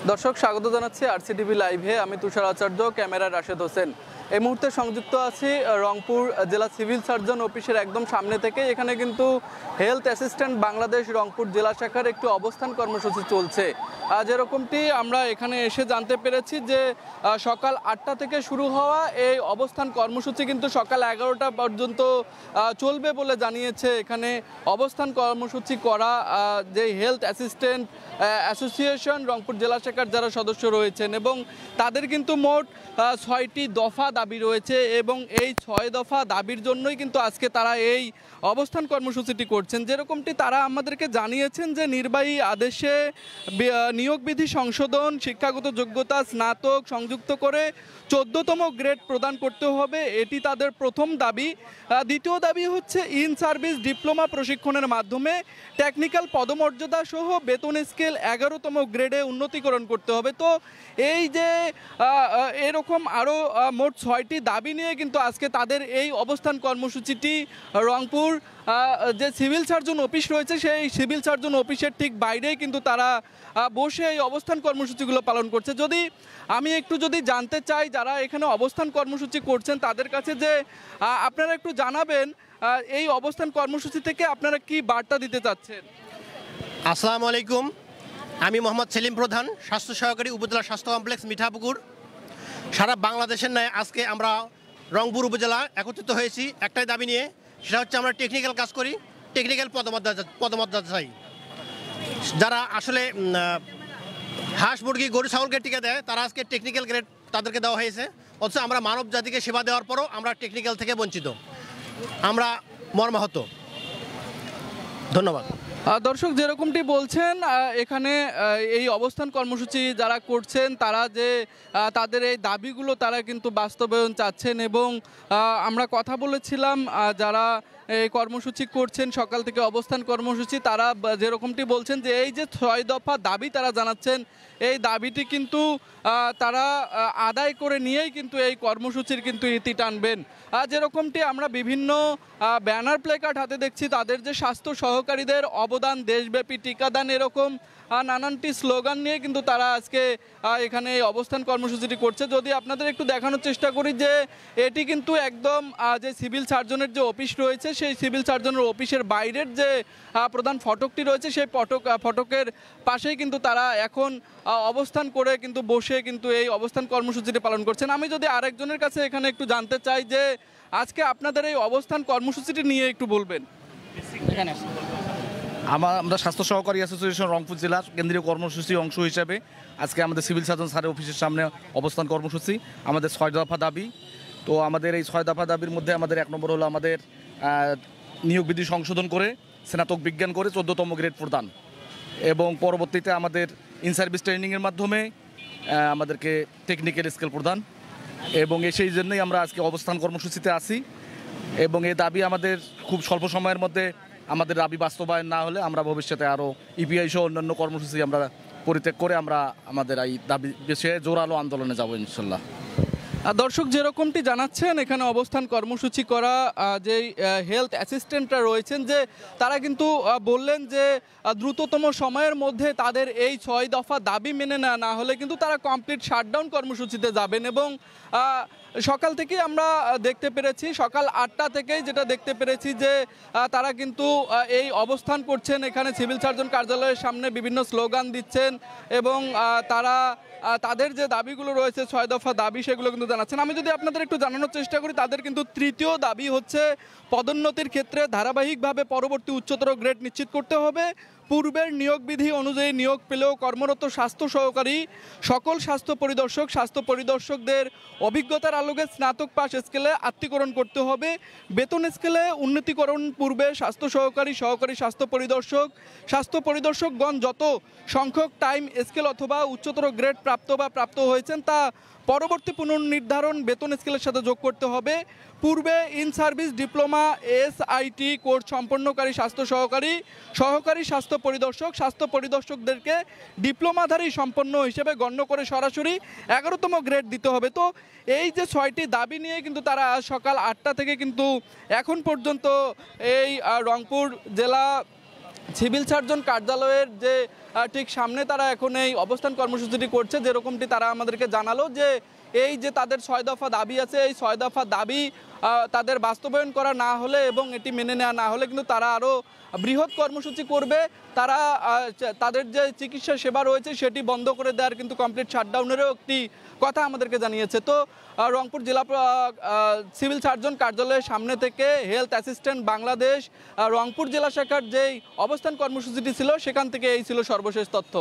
দর্শক স্বাগত জানাচ্ছি আরসিটিভি লাইভে। আমি তুষার আচার্য, ক্যামেরায় রাশেদ হোসেন। এই মুহূর্তে সংযুক্ত আছি রংপুর জেলা সিভিল সার্জন অফিসের একদম সামনে থেকে। এখানে কিন্তু হেলথ অ্যাসিস্ট্যান্ট বাংলাদেশ রংপুর জেলা শাখার একটি অবস্থান কর্মসূচি চলছে। যেরকমটি আমরা এখানে এসে জানতে পেরেছি যে সকাল 8টা থেকে শুরু হওয়া এই অবস্থান কর্মসূচি কিন্তু সকাল 11টা পর্যন্ত চলবে বলে জানিয়েছে এখানে অবস্থান কর্মসূচি করা যে হেলথ অ্যাসিস্ট্যান্ট অ্যাসোসিয়েশন রংপুর জেলা শাখার যারা সদস্য রয়েছেন, এবং তাদের কিন্তু মোট 6টি দফা দাবি রয়েছে এবং এই 6 দফা দাবির জন্যই কিন্তু আজকে তারা এই অবস্থান কর্মসূচিটি করছেন। যেরকমটি তারা আমাদেরকে জানিয়েছেন যে নির্বাহী আদেশে নিয়োগ বিধি সংশোধন, শিক্ষাগত যোগ্যতা স্নাতক সংযুক্ত করে 14তম গ্রেড প্রদান করতে হবে, এটি তাদের প্রথম দাবি। দ্বিতীয় দাবি হচ্ছে ইন সার্ভিস ডিপ্লোমা প্রশিক্ষণের মাধ্যমে টেকনিক্যাল পদমর্যাদা সহ বেতন স্কেল 11তম গ্রেডে উন্নতিকরণ করতে হবে। তো এই যে এরকম আরও মোট 6টি দাবি নিয়ে কিন্তু আজকে তাদের এই অবস্থান কর্মসূচিটি রংপুর যে সিভিল সার্জন অফিস রয়েছে সেই সিভিল সার্জন অফিসের ঠিক বাইরেই কিন্তু তারা বসে এই অবস্থান কর্মসূচিগুলো পালন করছে। আমি একটু জানতে চাই যারা এখানে অবস্থান কর্মসূচি করছেন তাদের কাছে যে আপনারা একটু জানাবেন এই অবস্থান কর্মসূচি থেকে আপনারা কি বার্তা দিতে চাচ্ছেন। আসসালামু আলাইকুম, আমি মোহাম্মদ সেলিম প্রধান, স্বাস্থ্য সহকারী, উপজেলা স্বাস্থ্য কমপ্লেক্স মিঠাপুকুর। সারা বাংলাদেশের ন্যায় আজকে আমরা রংপুর উপজেলা একত্রিত হয়েছি একটাই দাবি নিয়ে, সেটা হচ্ছে আমরা টেকনিক্যাল কাজ করি, টেকনিক্যাল পদমর্যাদা চাই। যারা আসলে হাঁস মুরগি গরু ছাগলকে টিকা দেয় তারা আজকে টেকনিক্যাল গ্রেড তাদেরকে দেওয়া হয়েছে, অথচ আমরা মানব জাতিকে সেবা দেওয়ার পরও আমরা টেকনিক্যাল থেকে বঞ্চিত, আমরা মর্মাহত। ধন্যবাদ। দর্শক যেরকমটি বলছেন এখানে এই অবস্থান কর্মসূচি যারা করছেন তারা যে তাদের এই দাবিগুলো তারা কিন্তু বাস্তবায়ন চাচ্ছেন, এবং আমরা কথা বলেছিলাম যারা এই কর্মসূচি করছেন সকাল থেকে অবস্থান কর্মসূচি, তারা যেরকমটি বলছেন যে এই যে 6 দফা দাবি তারা জানাচ্ছেন এই দাবিটি কিন্তু তারা আদায় করে নিয়েই কিন্তু এই কর্মসূচির কিন্তু ইতি টানবেন। যেরকমটি আমরা বিভিন্ন ব্যানার প্লেকার্ড হাতে দেখছি, তাদের যে স্বাস্থ্য সহকারীদের অবদান দেশব্যাপী টিকাদান, এরকম নানানটি স্লোগান নিয়ে কিন্তু তারা আজকে এখানে এই অবস্থান কর্মসূচিটি করছে। যদি আপনাদের একটু দেখানোর চেষ্টা করি যে এটি কিন্তু একদম যে সিভিল সার্জনের যে অফিস রয়েছে সেই সিভিল সার্জনের অফিসের বাইরের যে প্রধান ফটকটি রয়েছে সেই ফটকের পাশেই কিন্তু তারা এখন অবস্থান করে কিন্তু বসে কিন্তু এই অবস্থান কর্মসূচিটি পালন করছেন। আমি যদি আরেকজনের কাছে এখানে একটু জানতে চাই যে আজকে আপনাদের এই অবস্থান কর্মসূচিটি নিয়ে একটু বলবেন। আমরা স্বাস্থ্য সহকারী অ্যাসোসিয়েশন রংপুর জেলার কেন্দ্রীয় কর্মসূচির অংশ হিসাবে আজকে আমাদের সিভিল সার্জন স্যারের অফিসের সামনে অবস্থান কর্মসূচি, আমাদের 6 দফা দাবি। তো আমাদের এই 6 দফা দাবির মধ্যে আমাদের 1 নম্বর হলো আমাদের নিয়োগ বিধি সংশোধন করে স্নাতক বিজ্ঞান করে 14তম গ্রেড প্রদান, এবং পরবর্তীতে আমাদের ইন সার্ভিস ট্রেনিংয়ের মাধ্যমে আমাদেরকে টেকনিক্যাল স্কিল প্রদান, এবং সেই জন্যই আমরা আজকে অবস্থান কর্মসূচিতে আছি। এবং এই দাবি আমাদের খুব স্বল্প সময়ের মধ্যে আমাদের দাবি বাস্তবায়ন না হলে আমরা ভবিষ্যতে আরও ইপিআই সহ অন্যান্য কর্মসূচি আমরা পরিত্যাগ করে আমরা আমাদের এই দাবি বিষয়ে জোরালো আন্দোলনে যাব ইনশাল্লাহ। দর্শক যেরকমটি জানাচ্ছেন এখানে অবস্থান কর্মসূচি করা যে হেলথ অ্যাসিস্ট্যান্টরা রয়েছেন যে তারা কিন্তু বললেন যে দ্রুততম সময়ের মধ্যে তাদের এই 6 দফা দাবি মেনে না হলে কিন্তু তারা কমপ্লিট শাটডাউন কর্মসূচিতে যাবেন। এবং সকাল থেকেই আমরা দেখতে পেরেছি, সকাল 8টা থেকেই যেটা দেখতে পেরেছি যে তারা কিন্তু এই অবস্থান করছেন এখানে সিভিল সার্জন কার্যালয়ের সামনে, বিভিন্ন স্লোগান দিচ্ছেন এবং তারা তাদের যে দাবিগুলো রয়েছে 6 দফা দাবি সেগুলো কিন্তু জানাচ্ছেন। আমি যদি আপনাদের একটু জানানোর চেষ্টা করি, তাদের কিন্তু তৃতীয় দাবি হচ্ছে পদোন্নতির ক্ষেত্রে ধারাবাহিকভাবে পরবর্তী উচ্চতর গ্রেড নিশ্চিত করতে হবে। পূর্বের নিয়োগ বিধি অনুযায়ী নিয়োগ পেলেও কর্মরত স্বাস্থ্য সহকারী সকল স্বাস্থ্য পরিদর্শকদের অভিজ্ঞতার আলোকে স্নাতক পাস স্কেলে আত্মীকরণ করতে হবে। বেতন স্কেলে উন্নতিকরণ পূর্বে স্বাস্থ্য সহকারী স্বাস্থ্য পরিদর্শকগণ যত সংখ্যক টাইম স্কেল অথবা উচ্চতর গ্রেড প্রাপ্ত হয়েছেন তা পরবর্তী পুনর্নির্ধারণ বেতন স্কেলের সাথে যোগ করতে হবে। পূর্বে in service diploma SIT course সম্পন্নকারী সহকারী স্বাস্থ্য পরিদর্শকদেরকে ডিপ্লোমাধারী সম্পন্ন হিসেবে গণ্য করে সরাসরি 11তম গ্রেড দিতে হবে। তো এই যে 6টি দাবি নিয়ে কিন্তু তারা সকাল 8টা থেকে কিন্তু এখন পর্যন্ত এই রংপুর জেলা সিভিল সার্জন কার্যালয়ের যে ঠিক সামনে তারা এখন এই অবস্থান কর্মসূচিটি করছে, যেরকমটি তারা আমাদেরকে জানালো যে এই যে তাদের 6 দফা দাবি আছে, এই 6 দফা দাবি তাদের বাস্তবায়ন করা না হলে এবং এটি মেনে নেওয়া না হলে কিন্তু তারা আরও বৃহৎ কর্মসূচি করবে। তারা তাদের যে চিকিৎসা সেবা রয়েছে সেটি বন্ধ করে দেওয়ার কিন্তু কমপ্লিট শাটডাউনেরও একটি কথা আমাদেরকে জানিয়েছে। তো রংপুর জেলা সিভিল সার্জন কার্যালয়ের সামনে থেকে হেলথ অ্যাসিস্ট্যান্ট বাংলাদেশ রংপুর জেলা শাখার যেই অবস্থান কর্মসূচিটি ছিল সেখান থেকে এই ছিল সর্বশেষ তথ্য।